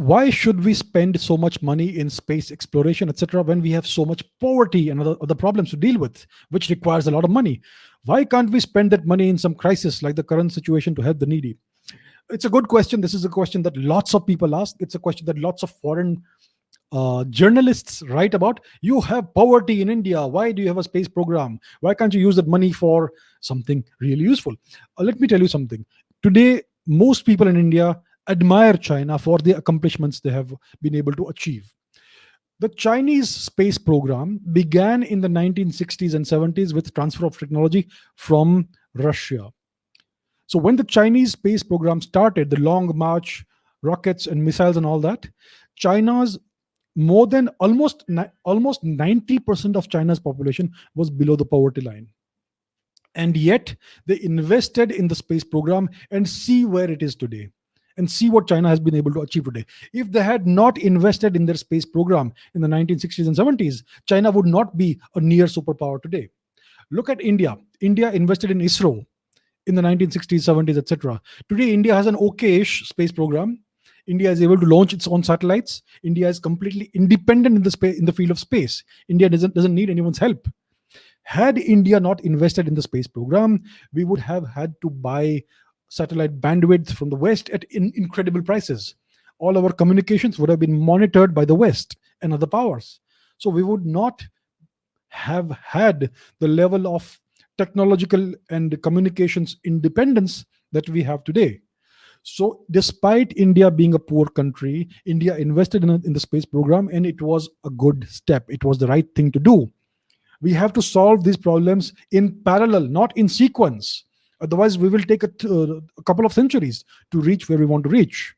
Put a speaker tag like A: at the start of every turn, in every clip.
A: why should we spend so much money in space exploration, etc., when we have so much poverty and other problems to deal with, which requires a lot of money? Why can't we spend that money in some crisis like the current situation to help the needy? It's a good question. This is a question that lots of people ask. It's a question that lots of foreign journalists write about. You have poverty in India. Why do you have a space program? Why can't you use that money for something really useful? Let me tell you something. Today, most people in India admire China for the accomplishments they have been able to achieve. The Chinese space program began in the 1960s and 70s with transfer of technology from Russia. So when the Chinese space program started, the Long March rockets and missiles and all that, China's more than almost 90% of China's population was below the poverty line. And yet they invested in the space program, and see where it is today, and see what China has been able to achieve today. If they had not invested in their space program in the 1960s and 70s, China would not be a near superpower today. Look at India. India invested in ISRO in the 1960s, 70s, etc. Today, India has an okay-ish space program. India is able to launch its own satellites. India is completely independent in the field of space. India doesn't need anyone's help. Had India not invested in the space program, we would have had to buy satellite bandwidth from the West at incredible prices. All our communications would have been monitored by the West and other powers. So we would not have had the level of technological and communications independence that we have today. So, despite India being a poor country, India invested in the space program, and it was a good step. It was the right thing to do. We have to solve these problems in parallel, not in sequence. Otherwise, we will take a couple of centuries to reach where we want to reach.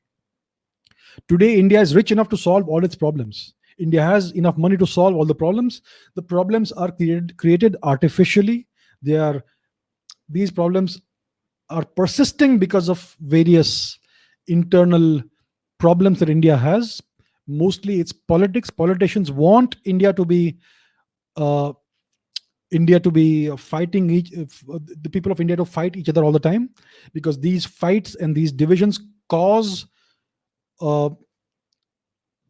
A: Today, India is rich enough to solve all its problems. India has enough money to solve all the problems. The problems are created artificially. These problems are persisting because of various internal problems that India has. Mostly, it's politics. Politicians want India to be fighting the people of India to fight each other all the time, because these fights and these divisions cause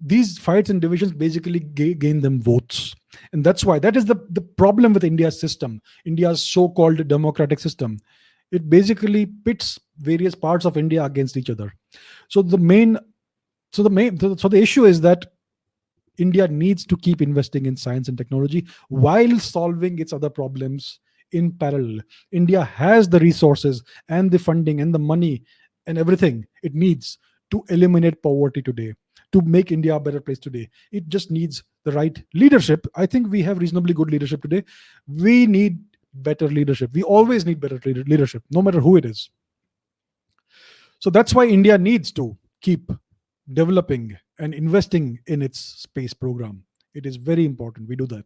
A: these fights and divisions basically gain them votes. And that's why that is the problem with India's system, India's so-called democratic system. It basically pits various parts of India against each other. So the issue is that India needs to keep investing in science and technology while solving its other problems in parallel. India has the resources and the funding and the money and everything it needs to eliminate poverty today, to make India a better place today. It just needs the right leadership. I think we have reasonably good leadership today. We need better leadership. We always need better leadership, no matter who it is. So that's why India needs to keep developing and investing in its space program. It is very important we do that.